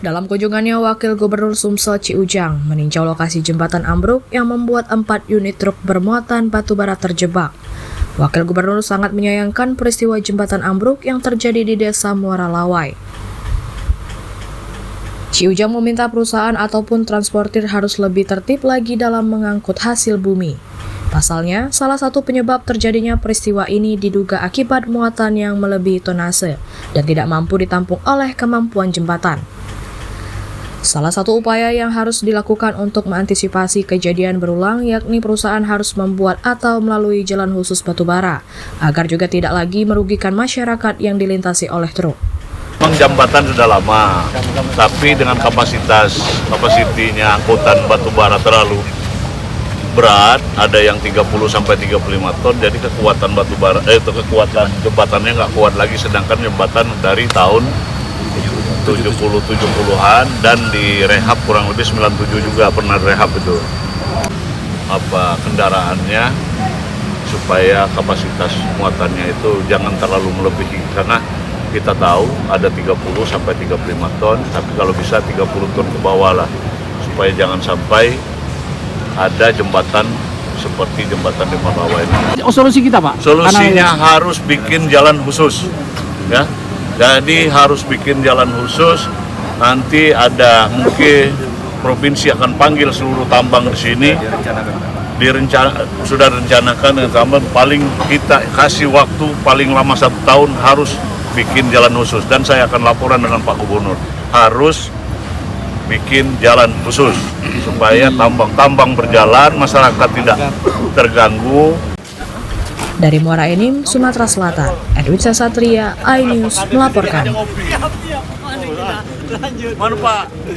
Dalam kunjungannya, Wakil Gubernur Sumsel Ciujang meninjau lokasi jembatan ambruk yang membuat 4 unit truk bermuatan batubara terjebak. Wakil Gubernur sangat menyayangkan peristiwa jembatan ambruk yang terjadi di Desa Muara Lawai. Ciujang meminta perusahaan ataupun transportir harus lebih tertib lagi dalam mengangkut hasil bumi. Pasalnya, salah satu penyebab terjadinya peristiwa ini diduga akibat muatan yang melebihi tonase dan tidak mampu ditampung oleh kemampuan jembatan. Salah satu upaya yang harus dilakukan untuk mengantisipasi kejadian berulang yakni perusahaan harus membuat atau melalui jalan khusus batubara agar juga tidak lagi merugikan masyarakat yang dilintasi oleh truk. Memang jembatan sudah lama, tapi dengan kapasitinya angkutan batubara terlalu berat, ada yang 30-35 ton, jadi kekuatan kekuatan jembatannya nggak kuat lagi, sedangkan jembatan dari tahun 70-70-an dan direhab kurang lebih 97 juga pernah direhab itu kendaraannya supaya kapasitas muatannya itu jangan terlalu melebihi, karena kita tahu ada 30-35 ton, tapi kalau bisa 30 ton ke bawah lah, supaya jangan sampai ada jembatan seperti jembatan di Muara ini. Solusi kita, Pak? Solusinya harus bikin jalan khusus, ya. Jadi harus bikin jalan khusus. Nanti ada mungkin provinsi akan panggil seluruh tambang di sini. Sudah rencanakan dengan tambang, paling kita kasih waktu paling lama 1 tahun harus bikin jalan khusus. Dan saya akan laporan dengan Pak Gubernur, harus bikin jalan khusus supaya tambang berjalan, masyarakat tidak terganggu. Dari Muara Enim, Sumatera Selatan, Edwin Sasatria, iNews melaporkan.